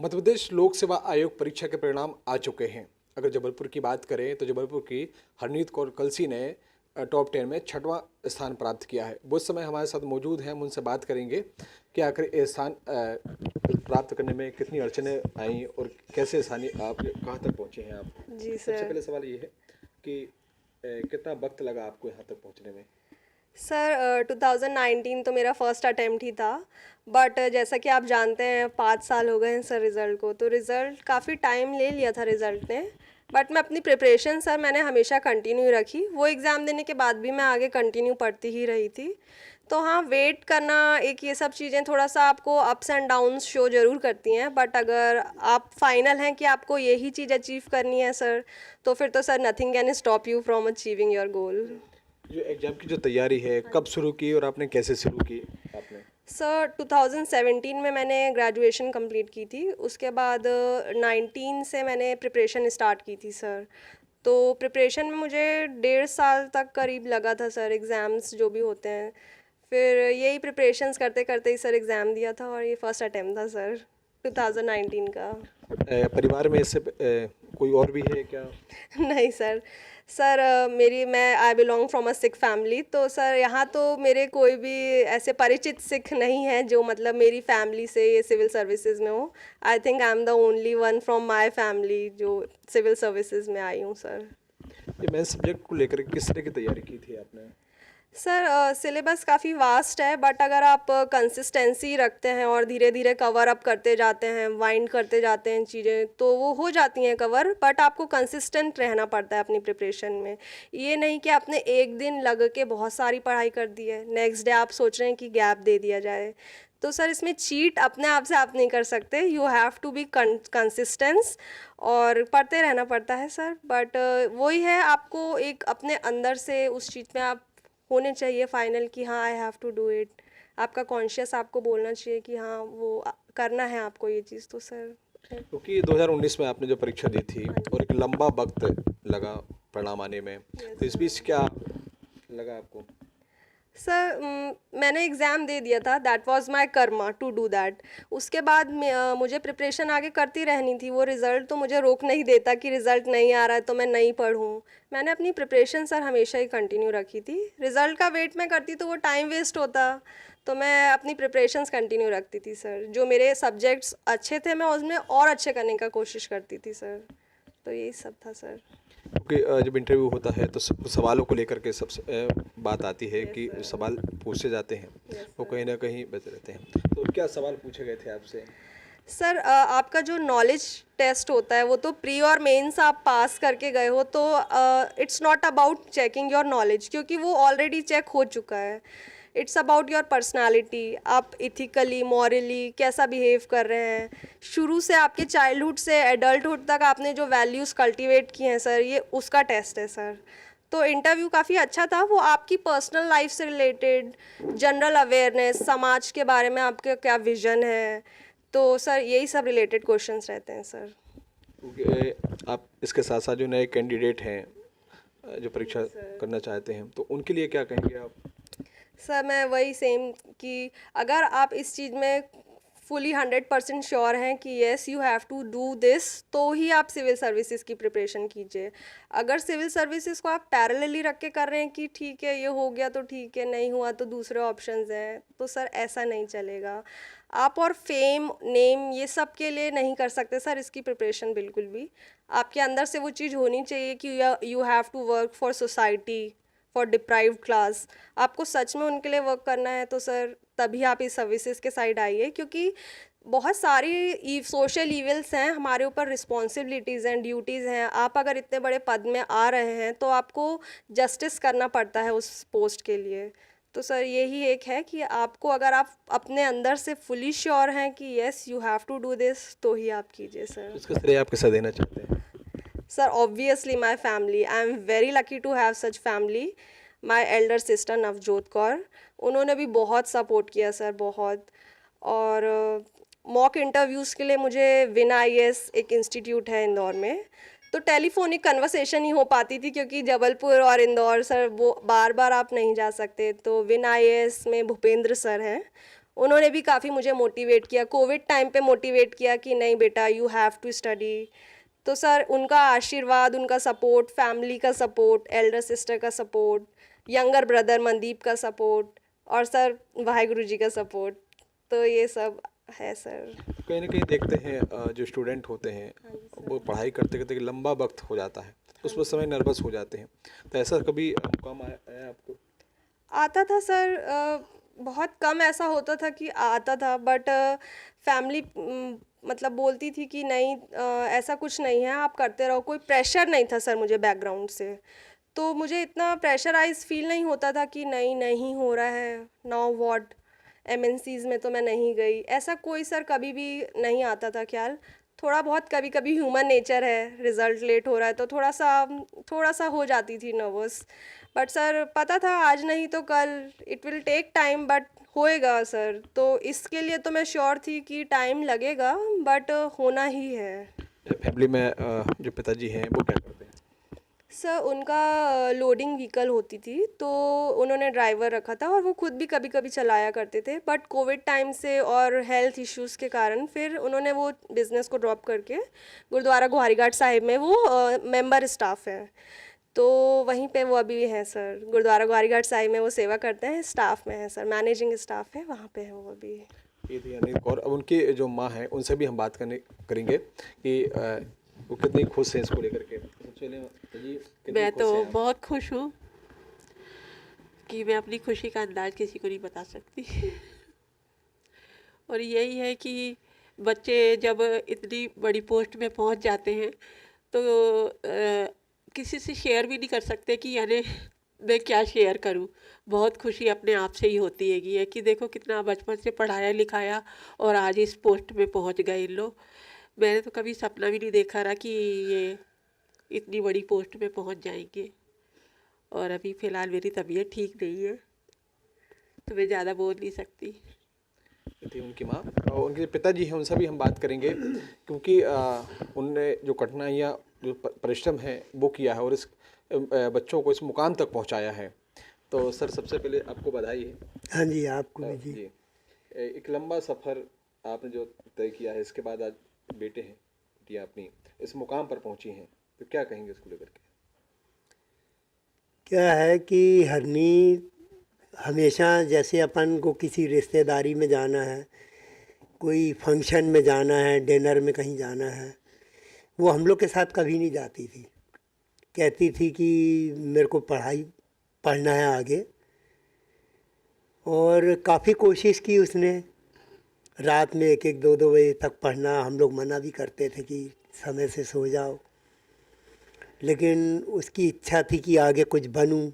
मध्य प्रदेश लोक सेवा आयोग परीक्षा के परिणाम आ चुके हैं। अगर जबलपुर की बात करें तो जबलपुर की हरनीत कौर कलसी ने टॉप 10 में 6वां स्थान प्राप्त किया है। वो इस समय हमारे साथ मौजूद हैं, हम उनसे बात करेंगे कि आखिर ये स्थान प्राप्त करने में कितनी अड़चनें आई और कैसे स्थानीय आप कहाँ तक पहुँचे हैं आप। जी सबसे सर। पहले सवाल ये है कि कितना वक्त लगा आपको यहाँ तक पहुँचने में। सर 2019 तो मेरा फर्स्ट अटेम्प्ट ही था, बट जैसा कि आप जानते हैं 5 साल हो गए हैं सर रिज़ल्ट को, तो रिज़ल्ट काफ़ी टाइम ले लिया था रिज़ल्ट ने। बट मैं अपनी प्रिपरेशन सर मैंने हमेशा कंटिन्यू रखी, वो एग्ज़ाम देने के बाद भी मैं आगे कंटिन्यू पढ़ती ही रही थी। तो हाँ, वेट करना एक ये सब चीज़ें थोड़ा सा आपको अप्स एंड डाउन्स शो ज़रूर करती हैं, बट अगर आप फाइनल हैं कि आपको यही चीज़ अचीव करनी है सर, तो फिर तो sir nothing can stop you from achieving your goal. जो एग्जाम की जो तैयारी है कब शुरू की और आपने कैसे शुरू की आपने। सर 2017 में मैंने ग्रेजुएशन कंप्लीट की थी, उसके बाद 19 से मैंने प्रिपरेशन स्टार्ट की थी सर। तो प्रिपरेशन में मुझे 1.5 साल तक करीब लगा था सर, एग्ज़ाम्स जो भी होते हैं। फिर यही प्रिपरेशंस करते करते ही सर एग्ज़ाम दिया था और ये फर्स्ट अटेम्प्ट था सर 2019 का। परिवार में इससे कोई और भी है क्या। नहीं सर। सर मैं I belong from a Sikh family, तो सर यहाँ तो मेरे कोई भी ऐसे परिचित सिख नहीं है जो मतलब मेरी फैमिली से ये सिविल सर्विसेज में हो। I think I am the only one from my family जो सिविल सर्विसेज में आई हूँ सर। ये मेन सब्जेक्ट को लेकर किस तरह की तैयारी की थी आपने। सर सिलेबस काफ़ी वास्ट है, बट अगर आप कंसिस्टेंसी रखते हैं और धीरे धीरे कवर अप करते जाते हैं, वाइंड करते जाते हैं चीज़ें, तो वो हो जाती हैं कवर। बट आपको कंसिस्टेंट रहना पड़ता है अपनी प्रिपरेशन में। ये नहीं कि आपने एक दिन लग के बहुत सारी पढ़ाई कर दी है, नेक्स्ट डे आप सोच रहे हैं कि गैप दे दिया जाए। तो सर इसमें चीट अपने आप से आप नहीं कर सकते, you have to be consistence और पढ़ते रहना पड़ता है सर। बट वही है, आपको एक अपने अंदर से उस चीज़ में आप होने चाहिए फाइनल कि हाँ I have to do it. आपका कॉन्शियस आपको बोलना चाहिए कि हाँ वो करना है आपको ये चीज़, तो सर। क्योंकि 2019 में आपने जो परीक्षा दी थी हाँ जी। और एक लंबा वक्त लगा परिणाम आने में, तो इस बीच क्या लगा आपको। सर मैंने एग्ज़ाम दे दिया था, that was my karma to do that. उसके बाद मुझे प्रिपरेशन आगे करती रहनी थी। वो रिज़ल्ट तो मुझे रोक नहीं देता कि रिज़ल्ट नहीं आ रहा है तो मैं नहीं पढ़ूँ। मैंने अपनी प्रिपरेशन सर हमेशा ही कंटिन्यू रखी थी। रिज़ल्ट का वेट मैं करती तो वो टाइम वेस्ट होता, तो मैं अपनी प्रिपरेशंस कंटिन्यू रखती थी सर। जो मेरे सब्जेक्ट्स अच्छे थे मैं उसमें और अच्छे करने का कोशिश करती थी सर। तो यही सब था सर। क्योंकि जब इंटरव्यू होता है तो सवालों को लेकर के सबसे बात आती है Yes, कि sir. सवाल पूछे जाते हैं Yes, वो sir. कहीं ना कहीं बच रहते हैं। तो क्या सवाल पूछे गए थे आपसे। सर आपका जो नॉलेज टेस्ट होता है वो तो प्री और मेंस आप पास करके गए हो, तो it's not about checking your knowledge, क्योंकि वो ऑलरेडी चेक हो चुका है। इट्स अबाउट योर पर्सनालिटी, आप इथिकली मॉरली कैसा बिहेव कर रहे हैं। शुरू से आपके चाइल्डहुड से एडल्टहुड तक आपने जो वैल्यूज़ कल्टीवेट किए हैं सर, ये उसका टेस्ट है सर। तो इंटरव्यू काफ़ी अच्छा था, वो आपकी पर्सनल लाइफ से रिलेटेड, जनरल अवेयरनेस, समाज के बारे में आपके क्या विज़न है, तो सर यही सब रिलेटेड क्वेश्चंस रहते हैं सर। क्योंकि आप इसके साथ साथ जो नए कैंडिडेट हैं जो परीक्षा Yes, sir. करना चाहते हैं तो उनके लिए क्या कहेंगे आप। सर मैं वही सेम कि अगर आप इस चीज़ में फुली 100% श्योर हैं कि yes you have to do this, तो ही आप सिविल सर्विसेज की प्रिपरेशन कीजिए। अगर सिविल सर्विसेज को आप पैरेलली रख के कर रहे हैं कि ठीक है ये हो गया तो ठीक है, नहीं हुआ तो दूसरे ऑप्शंस हैं, तो सर ऐसा नहीं चलेगा। आप और फेम नेम ये सब के लिए नहीं कर सकते सर इसकी प्रिपरेशन बिल्कुल भी। आपके अंदर से वो चीज़ होनी चाहिए कि you have to work for society, for deprived class. आपको सच में उनके लिए वर्क करना है तो सर तभी आप इस सर्विसेज के साइड आइए, क्योंकि बहुत सारी सोशल इविल्स हैं, हमारे ऊपर रिस्पॉन्सिबिलिटीज़ एंड ड्यूटीज़ हैं। आप अगर इतने बड़े पद में आ रहे हैं तो आपको जस्टिस करना पड़ता है उस पोस्ट के लिए। तो सर यही एक है कि आपको अगर आप अपने अंदर से फुली श्योर हैं कि yes you have to do this, तो ही आप कीजिए सर। इसका श्रेय आप किसे देना चाहते हैं। Sir, obviously my family. I am very lucky to have such family. My elder sister Navjot Kaur, उन्होंने भी बहुत सपोर्ट किया सर, बहुत। और मॉक इंटरव्यूज़ के लिए मुझे विन IAS एक इंस्टीट्यूट है इंदौर में, तो टेलीफोनिक कन्वर्सेशन ही हो पाती थी, क्योंकि जबलपुर और इंदौर सर वो बार बार आप नहीं जा सकते। तो विन IAS में भूपेंद्र सर हैं, उन्होंने भी काफ़ी मुझे मोटिवेट किया, कोविड टाइम पे मोटिवेट किया कि नहीं बेटा यू हैव टू स्टडी। तो सर उनका आशीर्वाद, उनका सपोर्ट, फैमिली का सपोर्ट, एल्डर सिस्टर का सपोर्ट, यंगर ब्रदर मनदीप का सपोर्ट और सर वाहेगुरु जी का सपोर्ट, तो ये सब है सर। कहीं ना कहीं देखते हैं जो स्टूडेंट होते हैं वो पढ़ाई करते करते लंबा वक्त हो जाता है, उस समय नर्वस हो जाते हैं, तो ऐसा कभी मुकाम आया आपको? आता था सर, बहुत कम ऐसा होता था कि आता था, बट फैमिली मतलब बोलती थी कि नहीं ऐसा कुछ नहीं है, आप करते रहो। कोई प्रेशर नहीं था सर मुझे बैकग्राउंड से, तो मुझे इतना प्रेशराइज फील नहीं होता था कि नहीं नहीं हो रहा है, नाउ व्हाट, एमएनसीज में तो मैं नहीं गई, ऐसा कोई सर कभी भी नहीं आता था ख्याल। थोड़ा बहुत कभी कभी ह्यूमन नेचर है, रिजल्ट लेट हो रहा है तो थोड़ा सा हो जाती थी नर्वस, बट सर पता था आज नहीं तो कल it will take time, but होएगा सर। तो इसके लिए तो मैं श्योर थी कि टाइम लगेगा बट होना ही है। फैमिली में जो पिताजी हैं वो क्या करते हैं? सर उनका लोडिंग व्हीकल होती थी, तो उन्होंने ड्राइवर रखा था और वो खुद भी कभी कभी चलाया करते थे, बट कोविड टाइम से और हेल्थ इश्यूज़ के कारण फिर उन्होंने वो बिज़नेस को ड्रॉप करके गुरुद्वारा गुहारीघाट साहिब में वो मेंबर स्टाफ है, तो वहीं पे वो अभी हैं सर। गुरुद्वारा गुहारीघाट साहिब में वो सेवा करते हैं, स्टाफ में है सर, मैनेजिंग स्टाफ है वहाँ पे है वो अभी। ये थी अनिल कौर। अब उनकी जो माँ हैं उनसे भी हम बात करेंगे कि वो कितनी खुश हैं इसको लेकर के। सबसे पहले जी कितनी मैं खुश तो हैं आप? बहुत खुश हूँ कि मैं अपनी खुशी का अंदाज किसी को नहीं बता सकती। और यही है कि बच्चे जब इतनी बड़ी पोस्ट में पहुँच जाते हैं तो किसी से शेयर भी नहीं कर सकते कि यानी मैं क्या शेयर करूं। बहुत खुशी अपने आप से ही होती है कि देखो कितना बचपन से पढ़ाया लिखाया और आज इस पोस्ट में पहुंच गए इन लोग। मैंने तो कभी सपना भी नहीं देखा रहा कि ये इतनी बड़ी पोस्ट में पहुंच जाएंगे। और अभी फ़िलहाल मेरी तबीयत ठीक नहीं है तो मैं ज़्यादा बोल नहीं सकती। ये थी उनकी माँ। और उनके जो पिताजी हैं उनसे भी हम बात करेंगे, क्योंकि उनने जो कठिनाइयाँ जो परिश्रम है वो किया है और इस बच्चों को इस मुकाम तक पहुँचाया है। तो सर सबसे पहले आपको बधाई है। हाँ जी, आपको भी जी। जी एक लंबा सफ़र आपने जो तय किया है, इसके बाद आज बेटे हैं, बेटियाँ अपनी इस मुकाम पर पहुंची हैं, तो क्या कहेंगे इसको लेकर के? क्या है कि हरनी हमेशा जैसे अपन को किसी रिश्तेदारी में जाना है, कोई फंक्शन में जाना है, डिनर में कहीं जाना है, वो हम लोग के साथ कभी नहीं जाती थी। कहती थी कि मेरे को पढ़ना है आगे, और काफ़ी कोशिश की उसने। रात में 1-1 2-2 बजे तक पढ़ना, हम लोग मना भी करते थे कि समय से सो जाओ, लेकिन उसकी इच्छा थी कि आगे कुछ बनूं,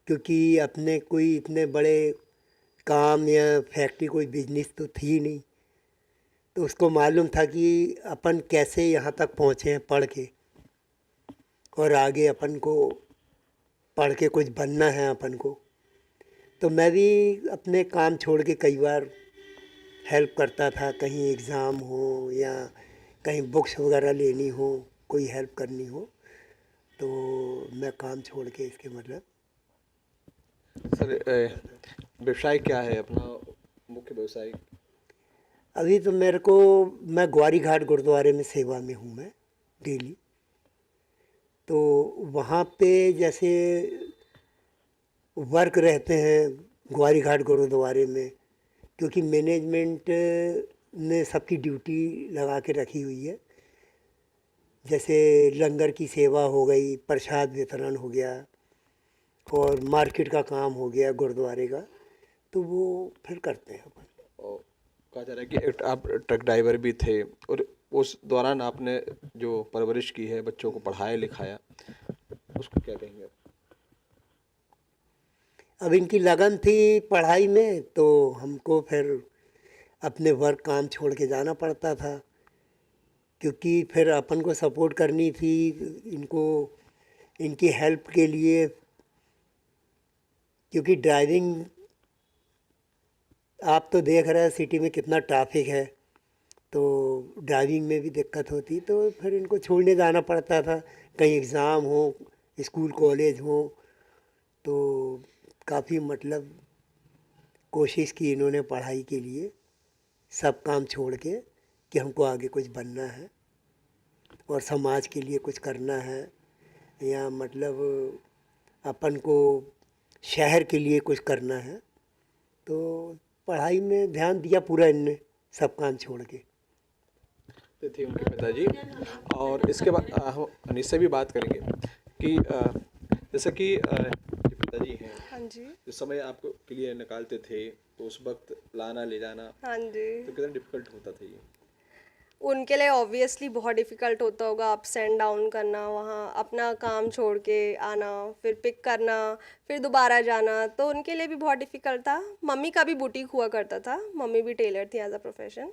क्योंकि अपने कोई इतने बड़े काम या फैक्ट्री कोई बिजनेस तो थी नहीं, तो उसको मालूम था कि अपन कैसे यहाँ तक पहुँचे हैं पढ़ के, और आगे अपन को पढ़ के कुछ बनना है अपन को। तो मैं भी अपने काम छोड़ के कई बार हेल्प करता था, कहीं एग्ज़ाम हो या कहीं बुक्स वगैरह लेनी हो, कोई हेल्प करनी हो, तो मैं काम छोड़ के इसके मतलब। सर व्यवसाय क्या है अपना, मुख्य व्यवसाय? अभी तो मैं ग्वारीघाट गुरुद्वारे में सेवा में हूँ मैं डेली, तो वहाँ पे जैसे वर्क रहते हैं ग्वारीघाट गुरुद्वारे में, क्योंकि मैनेजमेंट ने सबकी ड्यूटी लगा के रखी हुई है। जैसे लंगर की सेवा हो गई, प्रसाद वितरण हो गया, और मार्केट का काम हो गया गुरुद्वारे का, तो वो फिर करते हैं अपन। और कहा जा रहा है कि आप ट्रक ड्राइवर भी थे, और उस दौरान आपने जो परवरिश की है, बच्चों को पढ़ाया लिखाया, उसको क्या कहेंगे आप? अब इनकी लगन थी पढ़ाई में, तो हमको फिर अपने वर्क काम छोड़ के जाना पड़ता था, क्योंकि फिर अपन को सपोर्ट करनी थी इनको, इनकी हेल्प के लिए, क्योंकि ड्राइविंग आप तो देख रहे हैं सिटी में कितना ट्रैफिक है, तो ड्राइविंग में भी दिक्कत होती, तो फिर इनको छोड़ने जाना पड़ता था, कहीं एग्ज़ाम हो, स्कूल कॉलेज हो, तो काफ़ी मतलब कोशिश की इन्होंने पढ़ाई के लिए, सब काम छोड़ के, कि हमको आगे कुछ बनना है और समाज के लिए कुछ करना है, या मतलब अपन को शहर के लिए कुछ करना है। तो पढ़ाई में ध्यान दिया पूरा इनने, सब काम छोड़ के। ये थे उनके पिताजी। और इसके बाद हम अनीस से भी बात करेंगे कि जैसे कि जो पिताजी हैं, हाँ जी, जिस समय आपको के लिए निकालते थे तो उस वक्त लाना ले जाना हाँ जी। तो कितना डिफिकल्ट होता था ये? उनके लिए ऑब्वियसली बहुत डिफ़िकल्ट होता होगा अप्स एंड डाउन करना, वहाँ अपना काम छोड़ के आना, फिर पिक करना, फिर दोबारा जाना, तो उनके लिए भी बहुत डिफ़िकल्ट था। मम्मी का भी बुटीक हुआ करता था, मम्मी भी टेलर थी एज अ प्रोफेशन,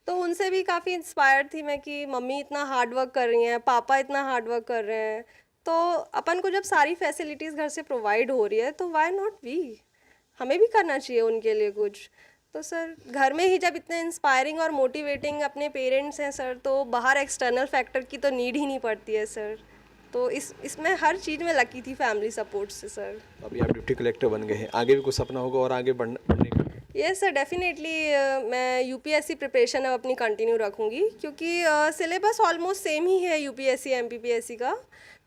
तो उनसे भी काफ़ी इंस्पायर्ड थी मैं कि मम्मी इतना हार्ड वर्क कर रही हैं, पापा इतना हार्ड वर्क कर रहे हैं, तो अपन को जब सारी फैसिलिटीज़ घर से प्रोवाइड हो रही है तो व्हाई नॉट वी, हमें भी करना चाहिए उनके लिए कुछ। तो सर घर में ही जब इतने इंस्पायरिंग और मोटिवेटिंग अपने पेरेंट्स हैं सर, तो बाहर एक्सटर्नल फैक्टर की तो नीड ही नहीं पड़ती है सर। तो इसमें हर चीज़ में लकी थी फैमिली सपोर्ट से सर। अभी आप डिप्टी कलेक्टर बन गए हैं, आगे भी कुछ सपना होगा और आगे बढ़ने का? यस सर, डेफिनेटली मैं यूपीएससी प्रिपरेशन अब अपनी कंटिन्यू रखूँगी, क्योंकि सिलेबस ऑलमोस्ट सेम ही है यूपीएससी एमपीपीएससी का।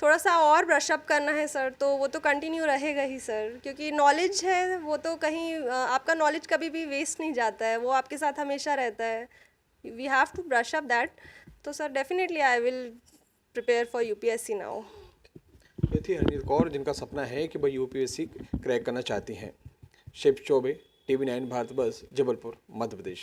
थोड़ा सा और ब्रशअप करना है सर, तो वो तो कंटिन्यू रहेगा ही सर, क्योंकि नॉलेज है वो तो कहीं आपका नॉलेज कभी भी वेस्ट नहीं जाता है, वो आपके साथ हमेशा रहता है। We have to brush up that. तो sir definitely I will prepare for UPSC now. ये थी हरनीत कौर, जिनका सपना है कि भाई यूपीएससी क्रैक करना चाहती हैं। शिव चौबे, टीवी 9 भारत बस, जबलपुर, मध्य प्रदेश।